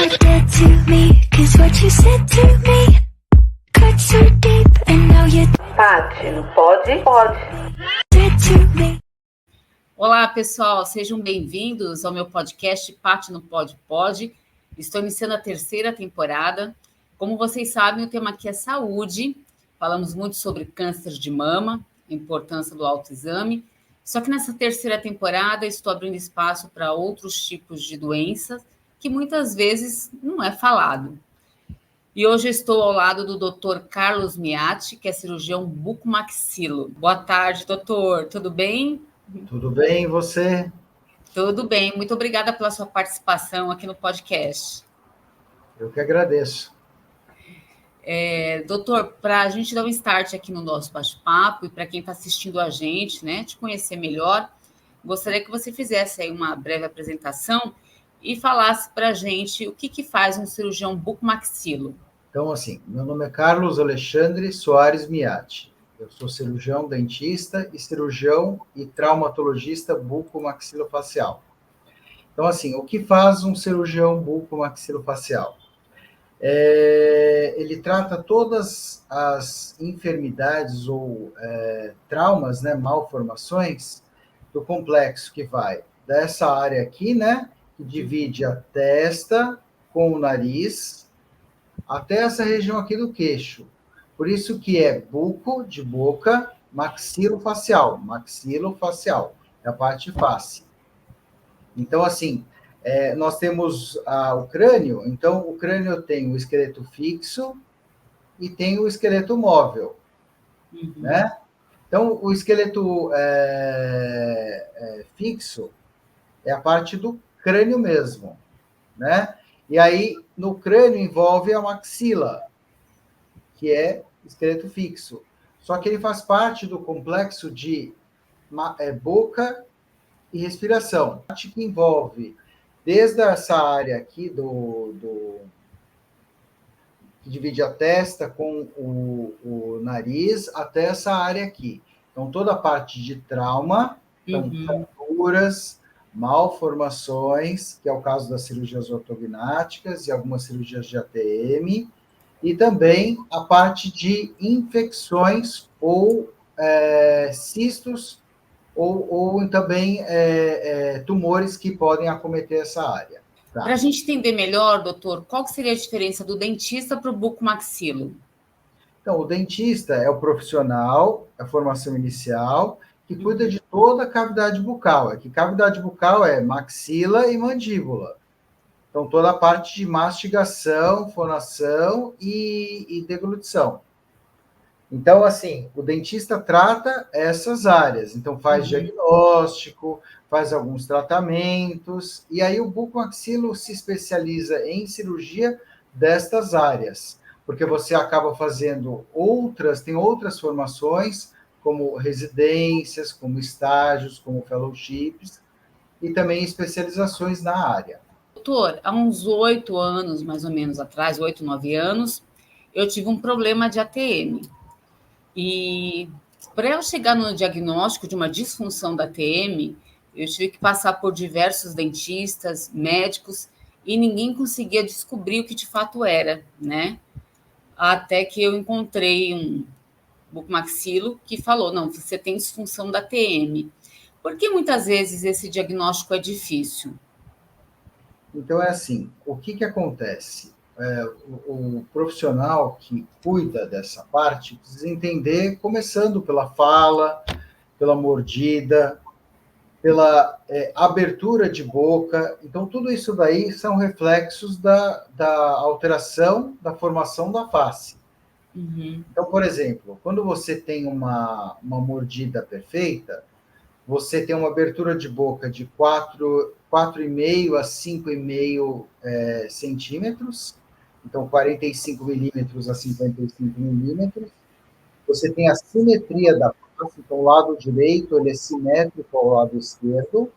But get to me, 'cause what you said to me cut so deep, and now you're Paty, não pode? Pode. dead to me. Olá, pessoal, sejam bem-vindos ao meu podcast Paty no Pode Pode. Estou iniciando a terceira temporada. Como vocês sabem, o tema aqui é saúde. Falamos muito sobre câncer de mama, a importância do autoexame. Só que nessa terceira temporada estou abrindo espaço para outros tipos de doenças que muitas vezes não é falado. E hoje eu estou ao lado do Dr. Carlos Miatti, que é cirurgião bucomaxilo. Boa tarde, doutor. Tudo bem? Tudo bem, e você? Tudo bem. Muito obrigada pela sua participação aqui no podcast. Eu que agradeço. Doutor, para a gente dar um start aqui no nosso bate-papo e para quem está assistindo a gente, né, te conhecer melhor, gostaria que você fizesse aí uma breve apresentação e falasse para a gente o que faz um cirurgião bucomaxilo. Então, assim, meu nome é Carlos Alexandre Soares Miatti. Eu sou cirurgião dentista e cirurgião e traumatologista bucomaxilofacial. Então, assim, o que faz um cirurgião bucomaxilofacial? Ele trata todas as enfermidades ou traumas, né, malformações do complexo que vai dessa área aqui, né, que divide a testa com o nariz, até essa região aqui do queixo. Por isso que é buco, de boca, maxilofacial. Maxilofacial, é a parte face. Então, assim, nós temos o crânio. Então, o crânio tem o esqueleto fixo e tem o esqueleto móvel, né? Então, o esqueleto fixo é a parte do crânio mesmo, né? E aí, no crânio envolve a maxila, que é esqueleto fixo. Só que ele faz parte do complexo de boca e respiração, que envolve desde essa área aqui que divide a testa com o nariz até essa área aqui. Então, toda a parte de trauma, então, fraturas, malformações, que é o caso das cirurgias ortognáticas e algumas cirurgias de ATM, e também a parte de infecções ou cistos ou também tumores que podem acometer essa área. Tá? Para a gente entender melhor, doutor, qual que seria a diferença do dentista para o bucomaxilo? Então, o dentista é o profissional, a formação inicial, que cuida de toda a cavidade bucal. É que cavidade bucal é maxila e mandíbula. Então, toda a parte de mastigação, fonação e deglutição. Então, assim, o dentista trata essas áreas. Então, faz diagnóstico, faz alguns tratamentos, e aí o bucomaxilo se especializa em cirurgia destas áreas, porque você acaba fazendo tem outras formações, como residências, como estágios, como fellowships, e também especializações na área. Doutor, há uns 8 anos, mais ou menos atrás, 8, 9 anos, eu tive um problema de ATM. E para eu chegar no diagnóstico de uma disfunção da ATM, eu tive que passar por diversos dentistas, médicos, e ninguém conseguia descobrir o que de fato era, né? Até que eu encontrei um bucomaxilo que falou, não, você tem disfunção da ATM. Por que muitas vezes esse diagnóstico é difícil? Então, é assim, o que acontece? O profissional que cuida dessa parte precisa entender, começando pela fala, pela mordida, pela abertura de boca. Então, tudo isso daí são reflexos da alteração da formação da face. Então, por exemplo, quando você tem uma mordida perfeita, você tem uma abertura de boca de 4,5 a 5,5 centímetros, então 45 milímetros a 55 milímetros. Você tem a simetria da face, então o lado direito ele é simétrico ao lado esquerdo.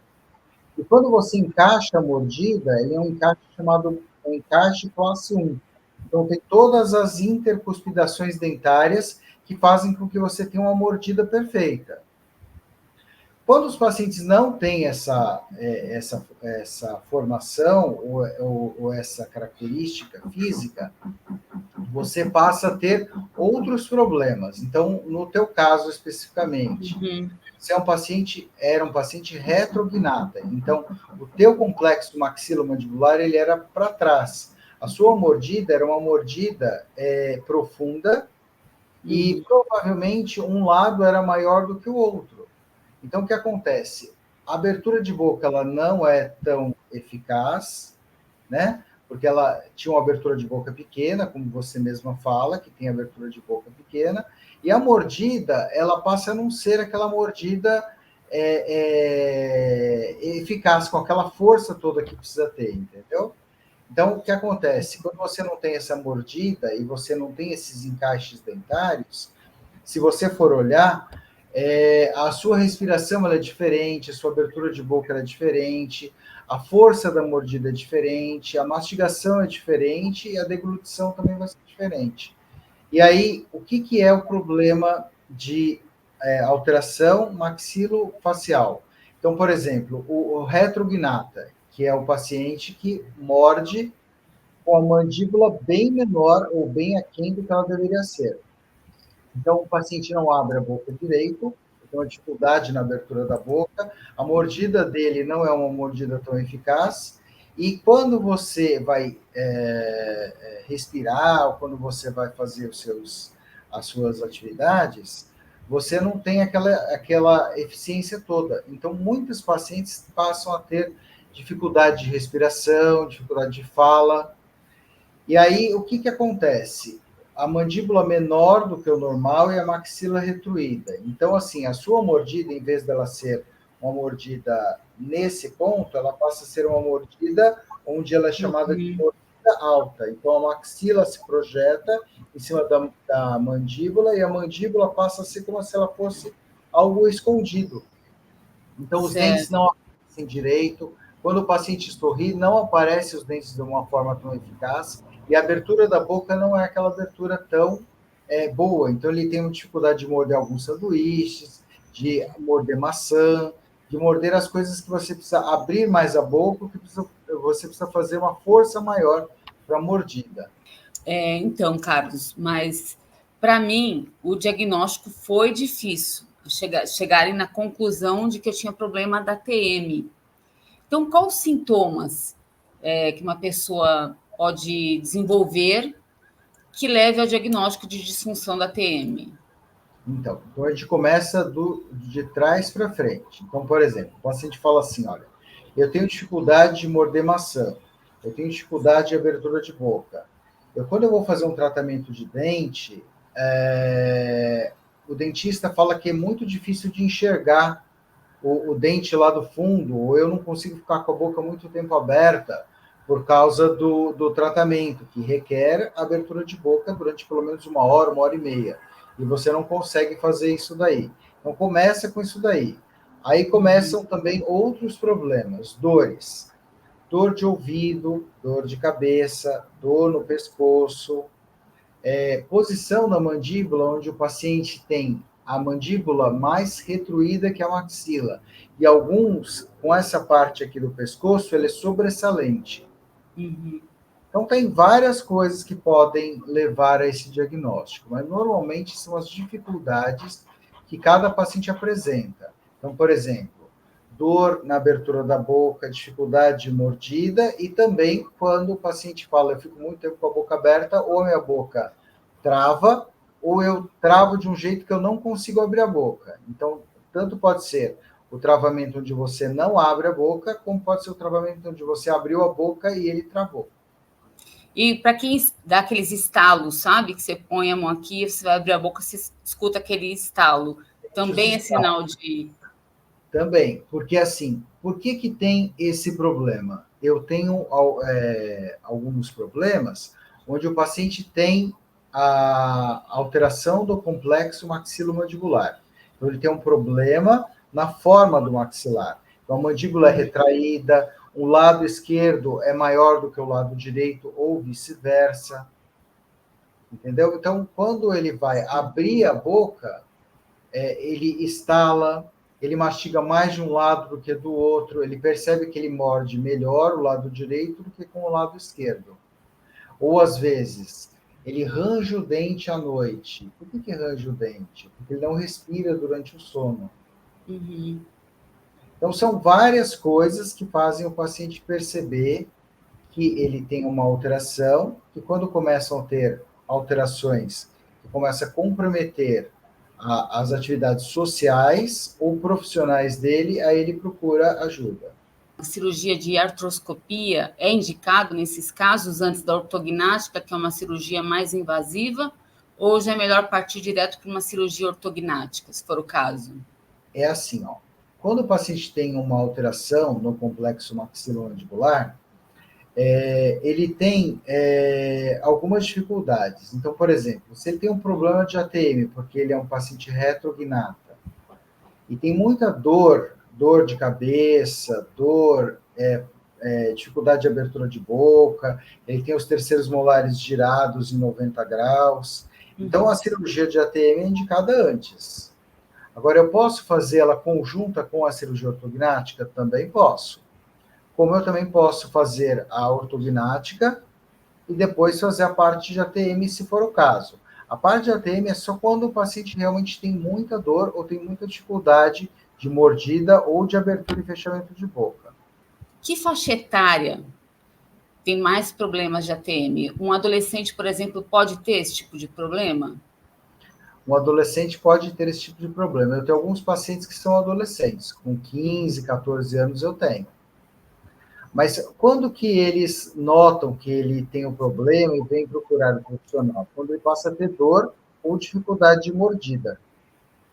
E quando você encaixa a mordida, ele é um encaixe chamado encaixe classe 1. Então tem todas as intercuspidações dentárias que fazem com que você tenha uma mordida perfeita. Quando os pacientes não têm essa formação ou essa característica física, você passa a ter outros problemas. Então, no teu caso especificamente, você era um paciente retrognata. Então, o teu complexo maxilomandibular ele era para trás. A sua mordida era uma mordida profunda e provavelmente um lado era maior do que o outro. Então, o que acontece? A abertura de boca ela não é tão eficaz, né? Porque ela tinha uma abertura de boca pequena, como você mesma fala, que tem abertura de boca pequena, e a mordida, ela passa a não ser aquela mordida eficaz, com aquela força toda que precisa ter, entendeu? Então, o que acontece? Quando você não tem essa mordida e você não tem esses encaixes dentários, se você for olhar, a sua respiração ela é diferente, a sua abertura de boca ela é diferente, a força da mordida é diferente, a mastigação é diferente e a deglutição também vai ser diferente. E aí, o que é o problema de alteração maxilofacial? Então, por exemplo, o retrognata, que é o paciente que morde com a mandíbula bem menor ou bem aquém do que ela deveria ser. Então, o paciente não abre a boca direito, tem uma dificuldade na abertura da boca, a mordida dele não é uma mordida tão eficaz, e quando você vai respirar, ou quando você vai fazer as suas atividades, você não tem aquela eficiência toda. Então, muitos pacientes passam a ter dificuldade de respiração, dificuldade de fala. E aí, o que acontece? A mandíbula menor do que o normal e a maxila retruída. Então, assim, a sua mordida, em vez dela ser uma mordida nesse ponto, ela passa a ser uma mordida onde ela é chamada de mordida alta. Então, a maxila se projeta em cima da mandíbula e a mandíbula passa a ser como se ela fosse algo escondido. Então, os dentes não aparecem direito. Quando o paciente sorri, não aparecem os dentes de uma forma tão eficaz. E a abertura da boca não é aquela abertura tão boa. Então, ele tem uma dificuldade de morder alguns sanduíches, de morder maçã, de morder as coisas que você precisa abrir mais a boca, que você precisa fazer uma força maior para a mordida. Então, Carlos, mas para mim o diagnóstico foi difícil. Chegarem na conclusão de que eu tinha problema da TM. Então, quais os sintomas que uma pessoa pode desenvolver que leve ao diagnóstico de disfunção da TM? Então a gente começa de trás para frente. Então, por exemplo, o paciente fala assim, olha, eu tenho dificuldade de morder maçã, eu tenho dificuldade de abertura de boca. Quando eu vou fazer um tratamento de dente, o dentista fala que é muito difícil de enxergar o dente lá do fundo, ou eu não consigo ficar com a boca muito tempo aberta, por causa do tratamento, que requer abertura de boca durante pelo menos 1 hora, 1 hora e meia. E você não consegue fazer isso daí. Então, começa com isso daí. Aí começam também outros problemas, dores. Dor de ouvido, dor de cabeça, dor no pescoço, posição na mandíbula, onde o paciente tem a mandíbula mais retruída que a maxila. E alguns, com essa parte aqui do pescoço, ele é sobressalente. Então, tem várias coisas que podem levar a esse diagnóstico, mas normalmente são as dificuldades que cada paciente apresenta. Então, por exemplo, dor na abertura da boca, dificuldade de mordida, e também quando o paciente fala, eu fico muito tempo com a boca aberta, ou a minha boca trava, ou eu travo de um jeito que eu não consigo abrir a boca. Então, tanto pode ser o travamento onde você não abre a boca, como pode ser o travamento onde você abriu a boca e ele travou. E para quem dá aqueles estalos, sabe? Que você põe a mão aqui, você vai abrir a boca, você escuta aquele estalo. Também é sinal de... Também, porque assim, por que tem esse problema? Eu tenho alguns problemas onde o paciente tem a alteração do complexo maxilomandibular. Então, ele tem um problema na forma do maxilar. Então, a mandíbula é retraída, o lado esquerdo é maior do que o lado direito, ou vice-versa. Entendeu? Então, quando ele vai abrir a boca, ele estala, ele mastiga mais de um lado do que do outro, ele percebe que ele morde melhor o lado direito do que com o lado esquerdo. Ou, às vezes, ele range o dente à noite. Por que range o dente? Porque ele não respira durante o sono. Uhum. Então, são várias coisas que fazem o paciente perceber que ele tem uma alteração, e quando começam a ter alterações que começam a comprometer as atividades sociais ou profissionais dele, aí ele procura ajuda. A cirurgia de artroscopia é indicado nesses casos antes da ortognática, que é uma cirurgia mais invasiva, ou já é melhor partir direto para uma cirurgia ortognática, se for o caso? É assim, ó. Quando o paciente tem uma alteração no complexo maxilomandibular, ele tem algumas dificuldades. Então, por exemplo, se ele tem um problema de ATM, porque ele é um paciente retrognata, e tem muita dor de cabeça, dificuldade de abertura de boca, ele tem os terceiros molares girados em 90 graus. Então, a cirurgia de ATM é indicada antes. Agora, eu posso fazer ela conjunta com a cirurgia ortognática? Também posso. Como eu também posso fazer a ortognática e depois fazer a parte de ATM, se for o caso. A parte de ATM é só quando o paciente realmente tem muita dor ou tem muita dificuldade de mordida ou de abertura e fechamento de boca. Que faixa etária tem mais problemas de ATM? Um adolescente, por exemplo, pode ter esse tipo de problema? Um adolescente pode ter esse tipo de problema. Eu tenho alguns pacientes que são adolescentes, com 15, 14 anos eu tenho. Mas quando que eles notam que ele tem um problema e vem procurar um profissional? Quando ele passa a ter dor ou dificuldade de mordida.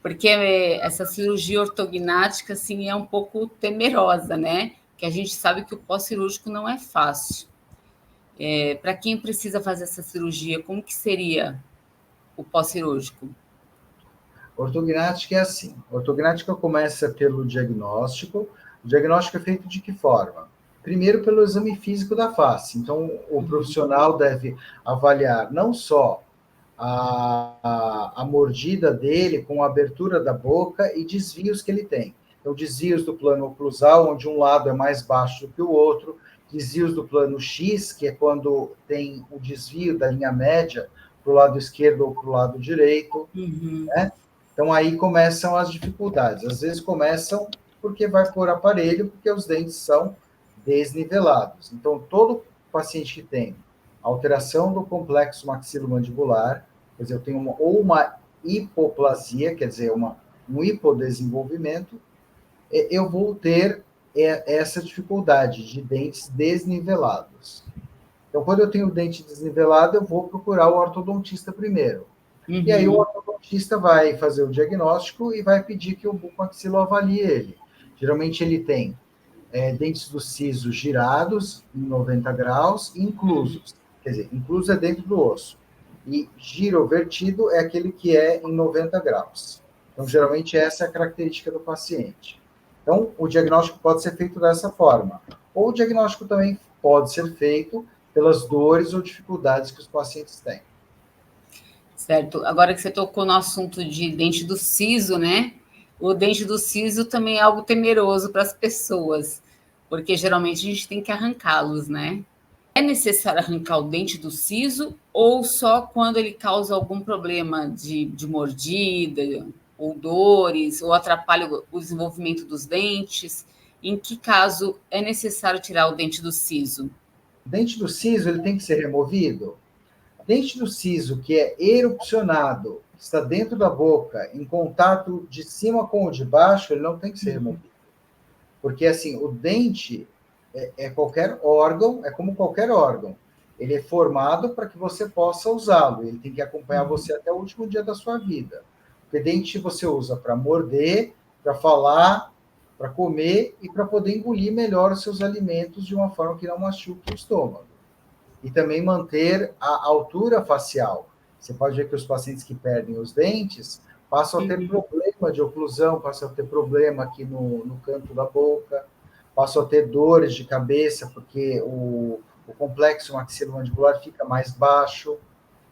Porque essa cirurgia ortognática, assim, é um pouco temerosa, né? Que a gente sabe que o pós-cirúrgico não é fácil. Para quem precisa fazer essa cirurgia, como que seria o pós-cirúrgico? Ortognática é assim. Ortognática começa pelo diagnóstico. O diagnóstico é feito de que forma? Primeiro, pelo exame físico da face. Então, o profissional deve avaliar não só a mordida dele com a abertura da boca e desvios que ele tem. Então, desvios do plano oclusal, onde um lado é mais baixo do que o outro, desvios do plano X, que é quando tem o desvio da linha média para o lado esquerdo ou para o lado direito, né? Então, aí começam as dificuldades. Às vezes começam porque vai por aparelho, porque os dentes são desnivelados. Então, todo paciente que tem alteração do complexo maxilomandibular, quer dizer, eu tenho uma hipoplasia, quer dizer, um hipodesenvolvimento, eu vou ter essa dificuldade de dentes desnivelados. Então, quando eu tenho o dente desnivelado, eu vou procurar o ortodontista primeiro. E aí o ortodontista vai fazer o diagnóstico e vai pedir que o bucomaxilo avalie ele. Geralmente ele tem dentes do siso girados em 90 graus, inclusos. Quer dizer, incluso é dentro do osso. E girovertido é aquele que é em 90 graus. Então, geralmente, essa é a característica do paciente. Então, o diagnóstico pode ser feito dessa forma. Ou o diagnóstico também pode ser feito pelas dores ou dificuldades que os pacientes têm. Certo. Agora que você tocou no assunto de dente do siso, né? O dente do siso também é algo temeroso para as pessoas, porque geralmente a gente tem que arrancá-los, né? É necessário arrancar o dente do siso ou só quando ele causa algum problema de mordida, ou dores, ou atrapalha o desenvolvimento dos dentes? Em que caso é necessário tirar o dente do siso? O dente do siso ele tem que ser removido? O dente do siso que é erupcionado, que está dentro da boca, em contato de cima com o de baixo, ele não tem que ser removido. Porque, assim, o dente é qualquer órgão, é como qualquer órgão. Ele é formado para que você possa usá-lo. Ele tem que acompanhar você até o último dia da sua vida. Porque dente você usa para morder, para falar, para comer e para poder engolir melhor os seus alimentos de uma forma que não machuque o estômago. E também manter a altura facial. Você pode ver que os pacientes que perdem os dentes passam a ter problema de oclusão, passam a ter problema aqui no canto da boca, passam a ter dores de cabeça, porque o complexo maxilomandibular fica mais baixo.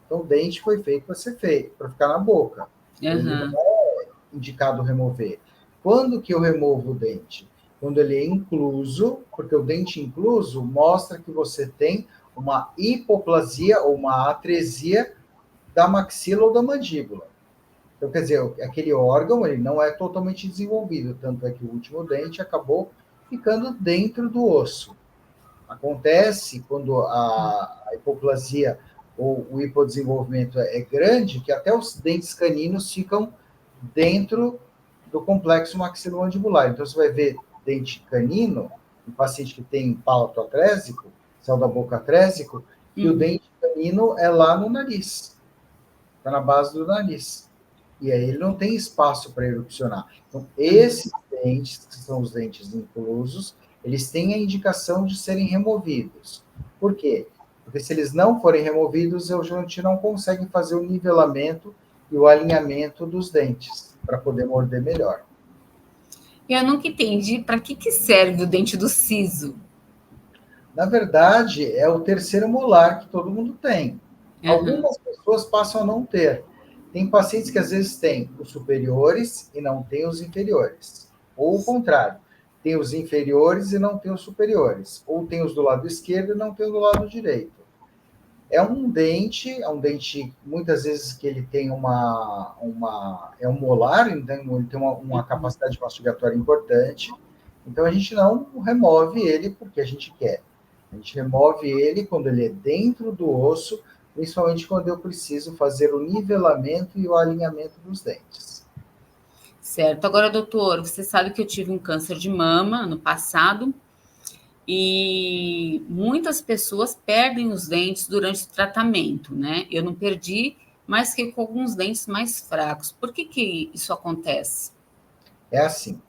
Então, o dente foi feito para ser feito, para ficar na boca. Ele não é indicado remover. Quando que eu removo o dente? Quando ele é incluso, porque o dente incluso mostra que você tem uma hipoplasia ou uma atresia da maxila ou da mandíbula. Então, quer dizer, aquele órgão ele não é totalmente desenvolvido, tanto é que o último dente acabou ficando dentro do osso. Acontece quando a hipoplasia ou o hipodesenvolvimento é grande, que até os dentes caninos ficam dentro do complexo maxilomandibular. Então, você vai ver dente canino, um paciente que tem palato atrésico, céu da boca atrésico, e o dente canino é lá no nariz, está na base do nariz. E aí ele não tem espaço para erupcionar. Então, esses dentes, que são os dentes inclusos, eles têm a indicação de serem removidos. Por quê? Porque se eles não forem removidos, a gente não consegue fazer o nivelamento e o alinhamento dos dentes, para poder morder melhor. Eu nunca entendi para que serve o dente do siso. Na verdade, é o terceiro molar que todo mundo tem. Uhum. Algumas pessoas passam a não ter. Tem pacientes que às vezes têm os superiores e não têm os inferiores. Ou o contrário, tem os inferiores e não tem os superiores. Ou tem os do lado esquerdo e não tem os do lado direito. É um dente muitas vezes que ele tem é um molar, então ele tem uma capacidade mastigatória importante. Então a gente não remove ele porque a gente quer. A gente remove ele quando ele é dentro do osso, principalmente quando eu preciso fazer o nivelamento e o alinhamento dos dentes. Certo. Agora, doutor, você sabe que eu tive um câncer de mama no passado e muitas pessoas perdem os dentes durante o tratamento, né? Eu não perdi, mas fiquei com alguns dentes mais fracos. Por que isso acontece? É assim,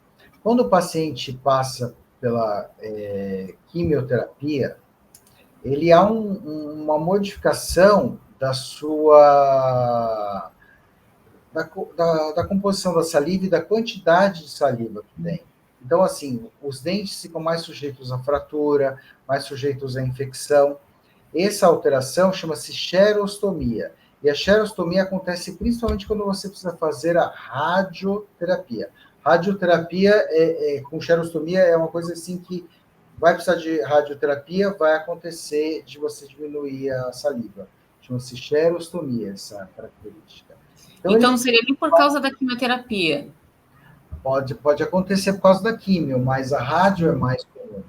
quando o paciente passa pela quimioterapia, ele há uma modificação da composição da saliva e da quantidade de saliva que tem. Então, assim, os dentes ficam mais sujeitos a fratura, mais sujeitos à infecção. Essa alteração chama-se xerostomia. E a xerostomia acontece principalmente quando você precisa fazer a radioterapia. Radioterapia com xerostomia é uma coisa assim que vai precisar de radioterapia, vai acontecer de você diminuir a saliva. Chama-se xerostomia, essa característica. Então não seria nem por causa da quimioterapia? Pode acontecer por causa da quimio, mas a rádio é mais comum.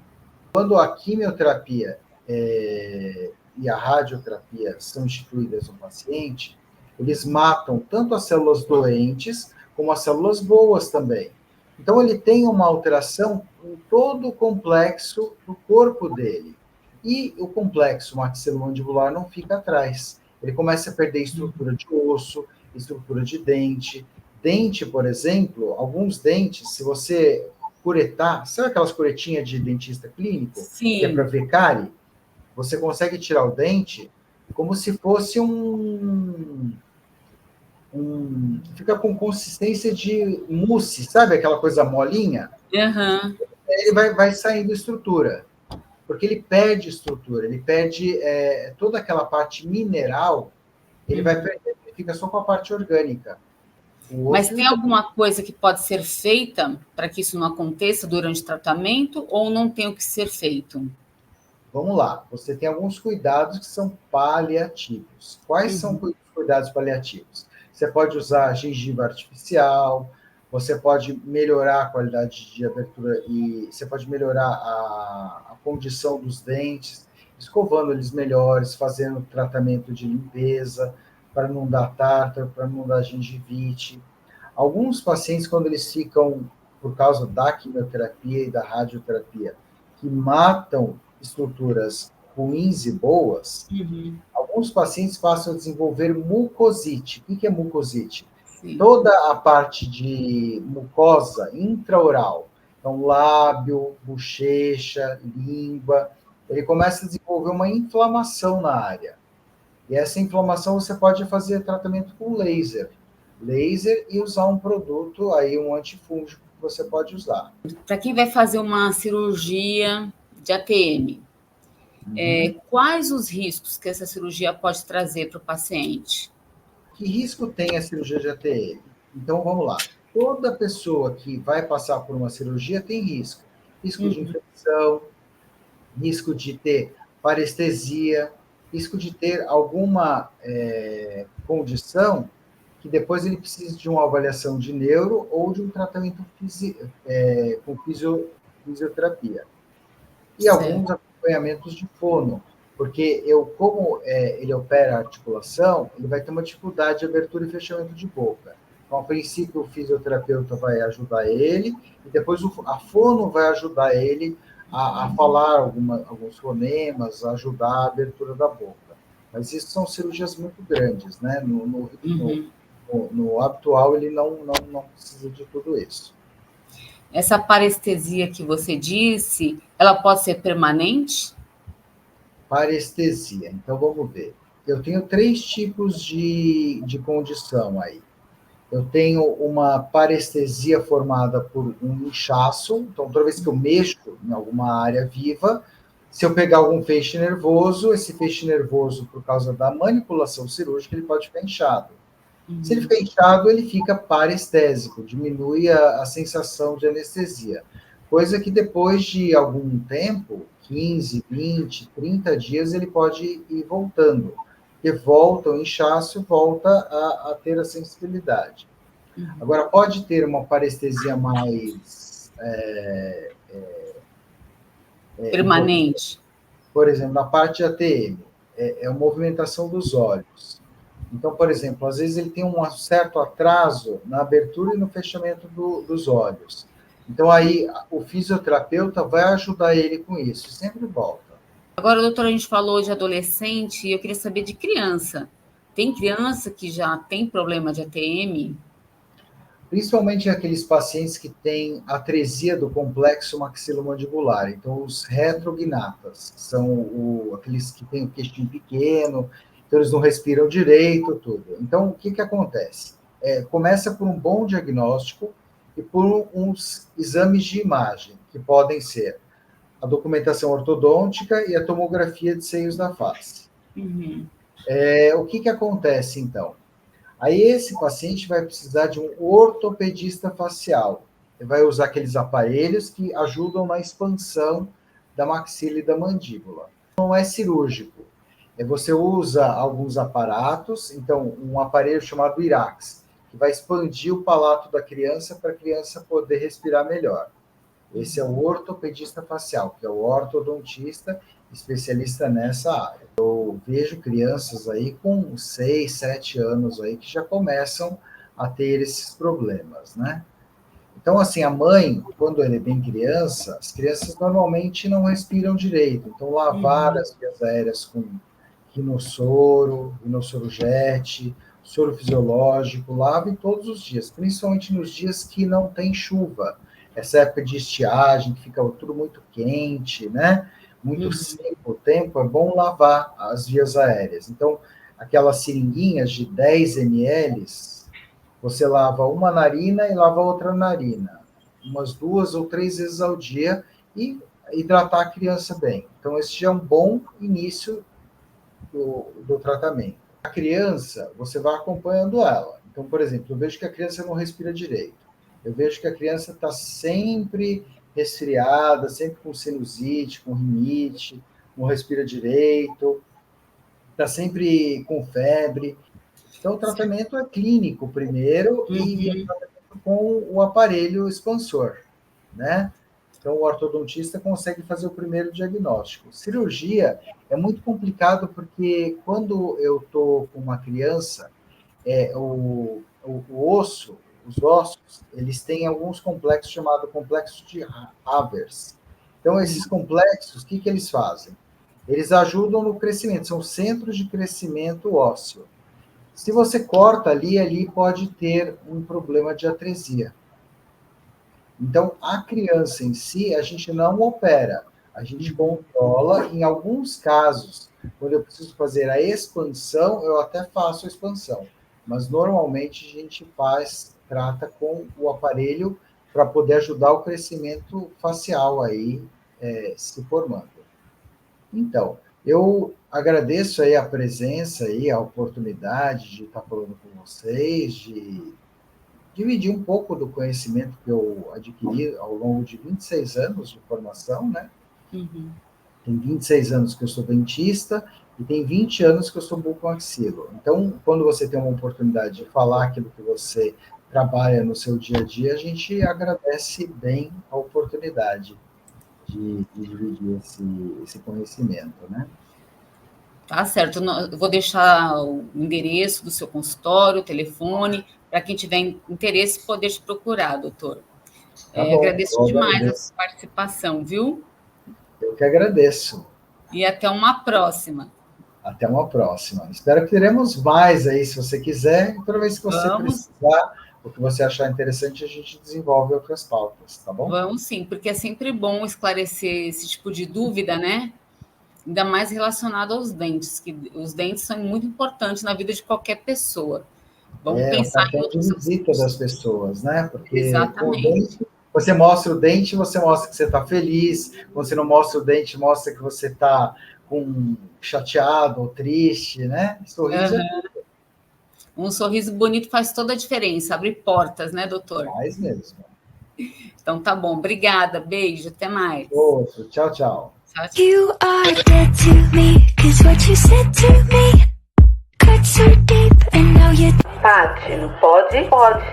Quando a quimioterapia e a radioterapia são instituídas no paciente, eles matam tanto as células doentes como as células boas também. Então, ele tem uma alteração em todo o complexo do corpo dele. E o complexo maxilomandibular não fica atrás. Ele começa a perder estrutura de osso, estrutura de dente. Dente, por exemplo, alguns dentes, se você curetar, sabe aquelas curetinhas de dentista clínico? Sim. Que é para ver cárie? Você consegue tirar o dente como se fosse fica com consistência de mousse, sabe aquela coisa molinha? Uhum. Ele vai saindo estrutura, porque ele perde estrutura, ele perde toda aquela parte mineral, ele vai perder, ele fica só com a parte orgânica. Mas tem alguma coisa que pode ser feita para que isso não aconteça durante o tratamento ou não tem o que ser feito? Vamos lá, você tem alguns cuidados que são paliativos. Quais são os cuidados paliativos? Você pode usar gengiva artificial, você pode melhorar a qualidade de abertura e você pode melhorar a condição dos dentes, escovando eles melhores, fazendo tratamento de limpeza, para não dar tártaro, para não dar gengivite. Alguns pacientes, quando eles ficam, por causa da quimioterapia e da radioterapia, que matam estruturas ruins e boas, alguns pacientes passam a desenvolver mucosite. O que é mucosite? Sim. Toda a parte de mucosa intraoral, então lábio, bochecha, língua, ele começa a desenvolver uma inflamação na área. E essa inflamação você pode fazer tratamento com laser e usar um produto, aí um antifúngico que você pode usar. Para quem vai fazer uma cirurgia de ATM, quais os riscos que essa cirurgia pode trazer para o paciente? Que risco tem a cirurgia de ATM? Então, vamos lá. toda pessoa que vai passar por uma cirurgia tem risco. Risco de infecção, risco de ter parestesia, risco de ter alguma condição que depois ele precise de uma avaliação de neuro ou de um tratamento com fisioterapia. E alguns acompanhamentos de fono, porque como ele opera a articulação, ele vai ter uma dificuldade de abertura e fechamento de boca. Então, a princípio, o fisioterapeuta vai ajudar ele, e depois a fono vai ajudar ele a falar alguns fonemas, a ajudar a abertura da boca. Mas isso são cirurgias muito grandes, né? No habitual, ele não precisa de tudo isso. Essa parestesia que você disse, ela pode ser permanente? Parestesia. Então, vamos ver. Eu tenho 3 tipos de condição aí. Eu tenho uma parestesia formada por um inchaço. Então, toda vez que eu mexo em alguma área viva, se eu pegar algum feixe nervoso, esse feixe nervoso, por causa da manipulação cirúrgica, ele pode ficar inchado. Se ele fica inchado, ele fica parestésico, diminui a sensação de anestesia. Coisa que depois de algum tempo, 15, 20, 30 dias, ele pode ir voltando. Porque volta o inchaço, volta a ter a sensibilidade. Agora, pode ter uma parestesia mais... permanente. Por exemplo, na parte de ATM, é a movimentação dos olhos. Então, por exemplo, às vezes ele tem um certo atraso na abertura e no fechamento dos olhos. Então, aí o fisioterapeuta vai ajudar ele com isso, sempre volta. Agora, doutora, a gente falou de adolescente e eu queria saber de criança. Tem criança que já tem problema de ATM? Principalmente aqueles pacientes que têm atresia do complexo maxilomandibular. Então, os retrognatas, que são aqueles que têm o queixinho pequeno, então eles não respiram direito, tudo. Então, o que acontece? Começa por um bom diagnóstico e por uns exames de imagem, que podem ser a documentação ortodôntica e a tomografia de seios da face. O que acontece, então? Aí esse paciente vai precisar de um ortopedista facial. Ele vai usar aqueles aparelhos que ajudam na expansão da maxila e da mandíbula. Não é cirúrgico. Você usa alguns aparatos, então um aparelho chamado IRAX, que vai expandir o palato da criança para a criança poder respirar melhor. Esse é o ortopedista facial, que é o ortodontista especialista nessa área. Eu vejo crianças aí com 6, 7 anos aí que já começam a ter esses problemas, né? Então, assim, a mãe, quando ela é bem criança, as crianças normalmente não respiram direito. Então, lavar as vias aéreas com rinossoro jet, soro fisiológico, lave todos os dias, principalmente nos dias que não tem chuva. Essa época de estiagem, que fica tudo muito quente, né? Muito seco o tempo, é bom lavar as vias aéreas. Então, aquelas seringuinhas de 10 ml, você lava uma narina e lava outra narina, umas 2 ou 3 vezes ao dia, e hidratar a criança bem. Então, esse já é um bom início do tratamento. A criança, você vai acompanhando ela. Então, por exemplo, eu vejo que a criança não respira direito. Eu vejo que a criança está sempre resfriada, sempre com sinusite, com rinite, não respira direito, está sempre com febre. Então, o tratamento é clínico primeiro e é tratamento com o aparelho expansor, né? Então, o ortodontista consegue fazer o primeiro diagnóstico. Cirurgia é muito complicado porque quando eu estou com uma criança, o osso, os ossos, eles têm alguns complexos chamados complexos de Havers. Então, esses complexos, o que eles fazem? Eles ajudam no crescimento, são centros de crescimento ósseo. Se você corta ali pode ter um problema de atresia. Então, a criança em si, a gente não opera, a gente controla. Em alguns casos, quando eu preciso fazer a expansão, eu até faço a expansão, mas normalmente a gente trata com o aparelho para poder ajudar o crescimento facial aí se formando. Então, eu agradeço aí a presença aí, a oportunidade de estar falando com vocês, de dividir um pouco do conhecimento que eu adquiri ao longo de 26 anos de formação, né? Uhum. Tem 26 anos que eu sou dentista e tem 20 anos que eu sou bucomaxilo. Então, quando você tem uma oportunidade de falar aquilo que você trabalha no seu dia a dia, a gente agradece bem a oportunidade de dividir esse conhecimento, né? Tá certo. Eu vou deixar o endereço do seu consultório, o telefone, para quem tiver interesse poder te procurar, doutor. Tá bom, Agradeço eu demais a agradeço. sua participação, viu? Eu que agradeço. E até uma próxima. Até uma próxima. Espero que teremos mais aí, se você quiser. Toda vez que você Vamos. precisar, o que você achar interessante, a gente desenvolve outras pautas, tá bom? Vamos sim, porque é sempre bom esclarecer esse tipo de dúvida, né? Ainda mais relacionado aos dentes, que os dentes são muito importantes na vida de qualquer pessoa. Vamos É um pensar em cartão de outros visita assuntos. das pessoas, né? Porque com o Exatamente. dente, você mostra o dente, você mostra que você está feliz. Quando você não mostra o dente, mostra que você está chateado ou triste, né? Sorriso Um sorriso bonito faz toda a diferença, abre portas, né, doutor? faz mesmo. Então tá bom, obrigada, beijo, até mais. Outro, tchau, tchau. Tchau, tchau. You are dead to me, 'cause what you said to me cut so deep, and now you're Pati, no Pode, pode.